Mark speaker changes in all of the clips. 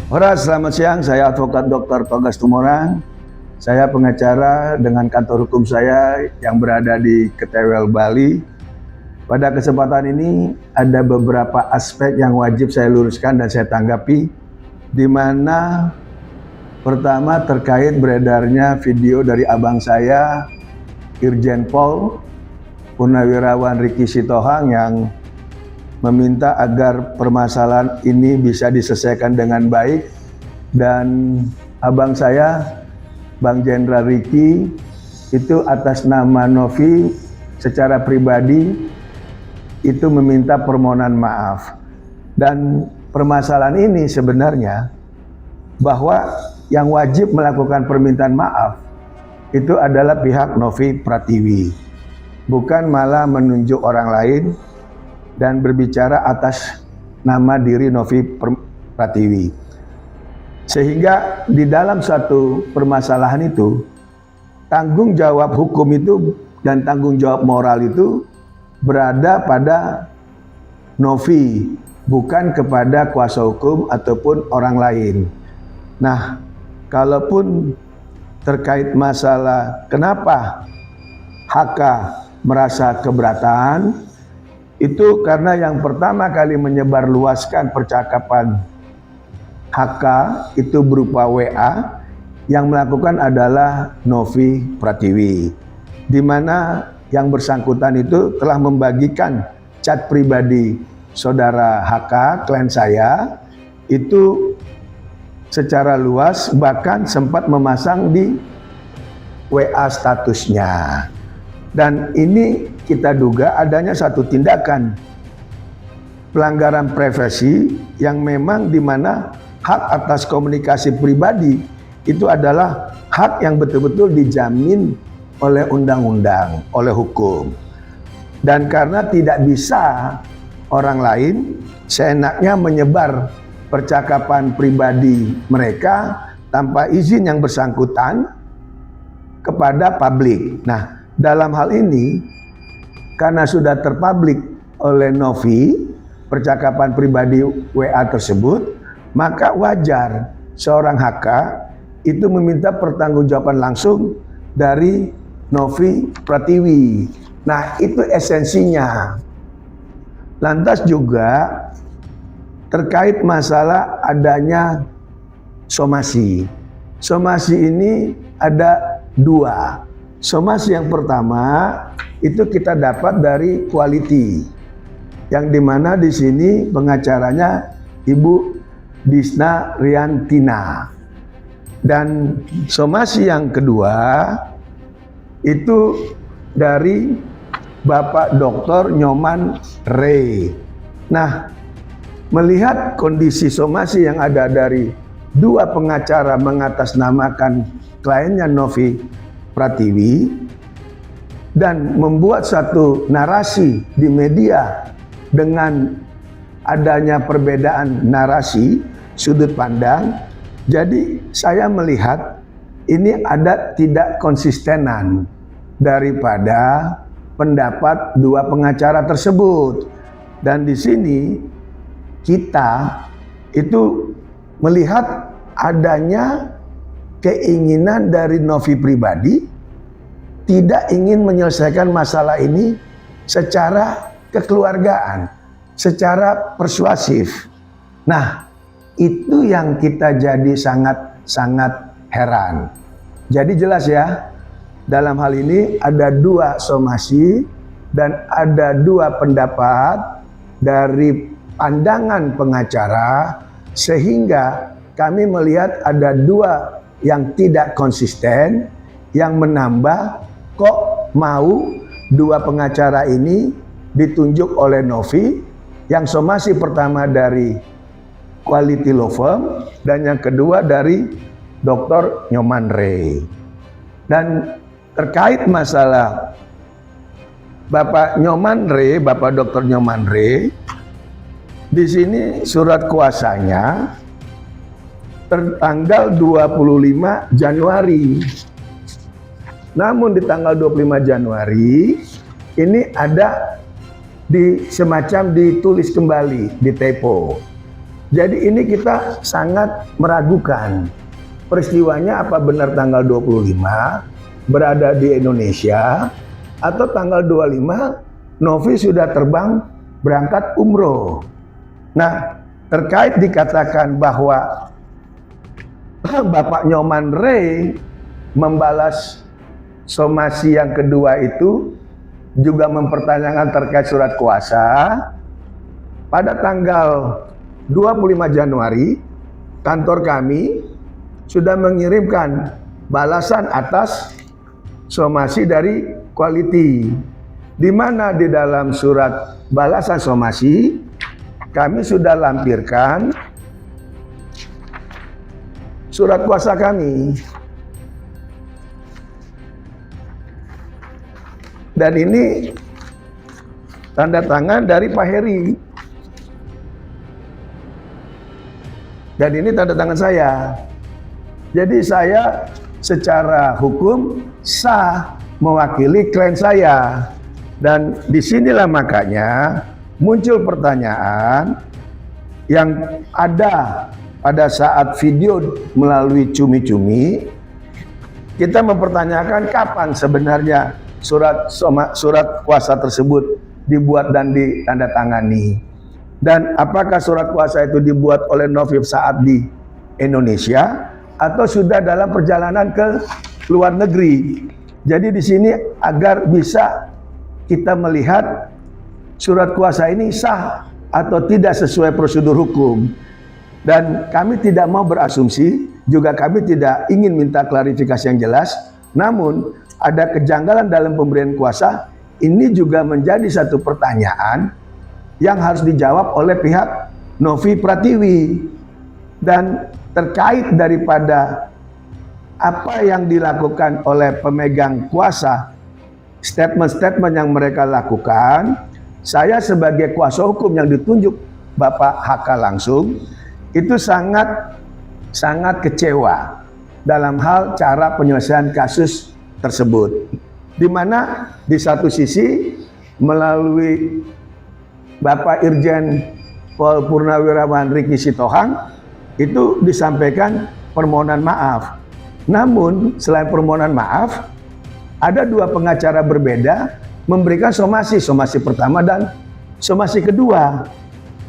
Speaker 1: Horas, selamat siang. Saya Advokat Dr. Togas Tumorang. Saya pengacara dengan kantor hukum saya yang berada di Ketewel, Bali. Pada kesempatan ini ada beberapa aspek yang wajib saya luruskan dan saya tanggapi, di mana pertama terkait beredarnya video dari abang saya, Irjen Pol Purnawirawan Ricky Sitohang, yang meminta agar permasalahan ini bisa diselesaikan dengan baik, dan abang saya, Bang Jenderal Ricky, itu atas nama Novi secara pribadi itu meminta permohonan maaf. Dan permasalahan ini sebenarnya bahwa yang wajib melakukan permintaan maaf itu adalah pihak Novi Pratiwi, bukan malah menunjuk orang lain dan berbicara atas nama diri Novi Pratiwi. Sehingga di dalam suatu permasalahan itu, tanggung jawab hukum itu dan tanggung jawab moral itu berada pada Novi, bukan kepada kuasa hukum ataupun orang lain. Nah, kalaupun terkait masalah kenapa HK merasa keberatan, itu karena yang pertama kali menyebarluaskan percakapan HK itu berupa WA, yang melakukan adalah Novi Pratiwi, di mana yang bersangkutan itu telah membagikan chat pribadi saudara HK, klien saya, itu secara luas, bahkan sempat memasang di WA statusnya. Dan ini kita duga adanya satu tindakan pelanggaran privasi yang memang di mana hak atas komunikasi pribadi itu adalah hak yang betul-betul dijamin oleh undang-undang, oleh hukum. Dan karena tidak bisa orang lain seenaknya menyebar percakapan pribadi mereka tanpa izin yang bersangkutan kepada publik. Nah, dalam hal ini, karena sudah terpublik oleh Novi percakapan pribadi WA tersebut, maka wajar seorang HK itu meminta pertanggungjawaban langsung dari Novi Pratiwi. Nah, itu esensinya. Lantas juga terkait masalah adanya somasi. Somasi ini ada dua. Somasi yang pertama itu kita dapat dari Quality, yang dimana di sini pengacaranya Ibu Disna Riantina. Dan somasi yang kedua itu dari Bapak Dr. Nyoman Rey. Nah, melihat kondisi somasi yang ada dari dua pengacara mengatasnamakan kliennya Novi Pratiwi dan membuat satu narasi di media dengan adanya perbedaan narasi, sudut pandang, jadi saya melihat ini ada tidak konsistenan daripada pendapat dua pengacara tersebut. Dan di sini kita itu melihat adanya keinginan dari Novi pribadi tidak ingin menyelesaikan masalah ini secara kekeluargaan, secara persuasif. Nah, itu yang kita jadi sangat heran. Jadi jelas ya, dalam hal ini ada dua somasi dan ada dua pendapat dari pandangan pengacara, sehingga kami melihat ada dua yang tidak konsisten, yang menambah kok mau dua pengacara ini ditunjuk oleh Novi, yang somasi pertama dari Quality Law Firm dan yang kedua dari Dr. Nyoman Rey. Dan terkait masalah Bapak Nyoman Rey, Bapak Dr. Nyoman Rey, di sini surat kuasanya tertanggal 25 Januari. Namun di tanggal 25 Januari ini ada semacam ditulis kembali, di typo. Jadi ini kita sangat meragukan. Peristiwanya apa benar tanggal 25 berada di Indonesia, atau tanggal 25 Novi sudah terbang berangkat umroh. Nah, terkait dikatakan bahwa Bapak Nyoman Ray membalas somasi yang kedua itu juga mempertanyakan terkait surat kuasa. Pada tanggal 25 Januari, kantor kami sudah mengirimkan balasan atas somasi dari Quality, di mana di dalam surat balasan somasi kami sudah lampirkan surat kuasa kami. Dan ini tanda tangan dari Pak Heri. Dan ini tanda tangan saya. Jadi saya secara hukum sah mewakili klien saya. Dan disinilah makanya muncul pertanyaan yang ada pada saat video melalui Cumi-Cumi. Kita mempertanyakan kapan sebenarnya surat kuasa tersebut dibuat dan ditandatangani. Dan apakah surat kuasa itu dibuat oleh Novi saat di Indonesia atau sudah dalam perjalanan ke luar negeri. Jadi di sini agar bisa kita melihat surat kuasa ini sah atau tidak sesuai prosedur hukum. Dan kami tidak mau berasumsi, juga kami tidak ingin minta klarifikasi yang jelas. Namun ada kejanggalan dalam pemberian kuasa, ini juga menjadi satu pertanyaan yang harus dijawab oleh pihak Novi Pratiwi. Dan terkait daripada apa yang dilakukan oleh pemegang kuasa, statement-statement yang mereka lakukan, saya sebagai kuasa hukum yang ditunjuk Bapak HK langsung, itu sangat kecewa dalam hal cara penyelesaian kasus tersebut. Di mana di satu sisi melalui Bapak Irjen Pol Purnawirawan Riki Sitohang itu disampaikan permohonan maaf. Namun selain permohonan maaf, ada dua pengacara berbeda memberikan somasi pertama dan somasi kedua.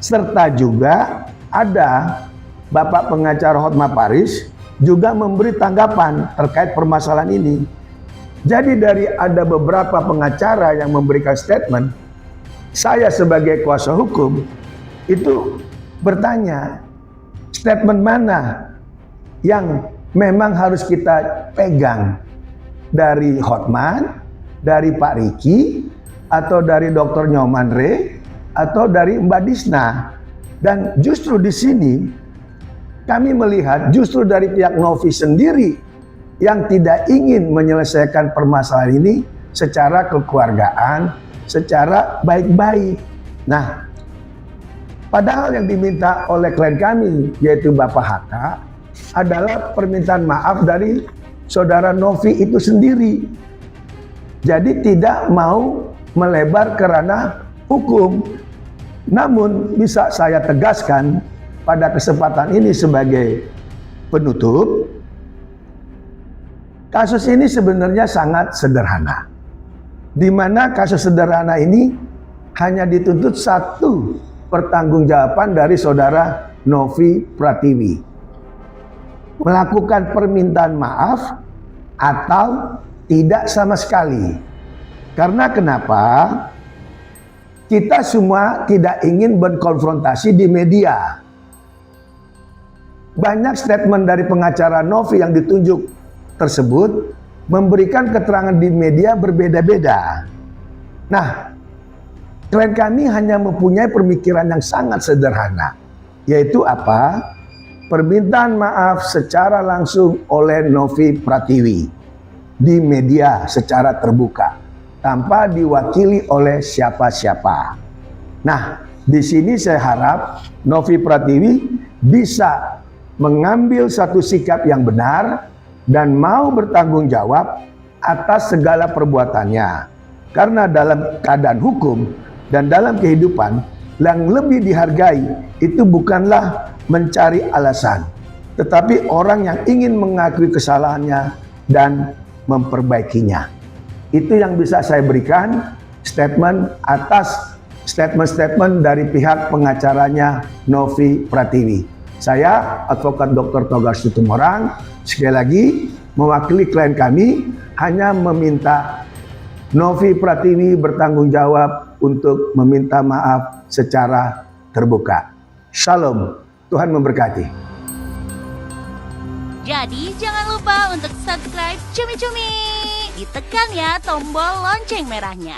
Speaker 1: Serta juga ada Bapak pengacara Hotma Paris juga memberi tanggapan terkait permasalahan ini. Jadi dari ada beberapa pengacara yang memberikan statement, saya sebagai kuasa hukum itu bertanya, statement mana yang memang harus kita pegang, dari Hotman, dari Pak Riki, atau dari Dr. Nyoman Ray, atau dari Mbak Disna. Dan justru di sini kami melihat justru dari pihak Novi sendiri yang tidak ingin menyelesaikan permasalahan ini secara kekeluargaan, secara baik-baik. Nah, padahal yang diminta oleh klien kami, yaitu Bapak HK, adalah permintaan maaf dari saudara Novi itu sendiri. Jadi tidak mau melebar ke ranah hukum. Namun bisa saya tegaskan pada kesempatan ini sebagai penutup, kasus ini sebenarnya sangat sederhana. Di mana kasus sederhana ini hanya dituntut satu pertanggungjawaban dari saudara Novi Pratiwi. Melakukan permintaan maaf atau tidak sama sekali. Karena kenapa? Kita semua tidak ingin berkonfrontasi di media. Banyak statement dari pengacara Novi yang ditunjuk tersebut memberikan keterangan di media berbeda-beda. Nah, klien kami hanya mempunyai pemikiran yang sangat sederhana, yaitu apa? Permintaan maaf secara langsung oleh Novi Pratiwi di media secara terbuka tanpa diwakili oleh siapa-siapa. Nah, di sini saya harap Novi Pratiwi bisa mengambil satu sikap yang benar dan mau bertanggung jawab atas segala perbuatannya. Karena dalam keadaan hukum dan dalam kehidupan yang lebih dihargai itu bukanlah mencari alasan, tetapi orang yang ingin mengakui kesalahannya dan memperbaikinya. Itu yang bisa saya berikan statement atas statement-statement dari pihak pengacaranya Novi Pratiwi. Saya, Advokat Dr. Togar Situmorang, sekali lagi mewakili klien kami hanya meminta Novi Pratiwi bertanggung jawab untuk meminta maaf secara terbuka. Shalom, Tuhan memberkati.
Speaker 2: Jadi jangan lupa untuk subscribe Cumi Cumi. Ditekan ya tombol lonceng merahnya.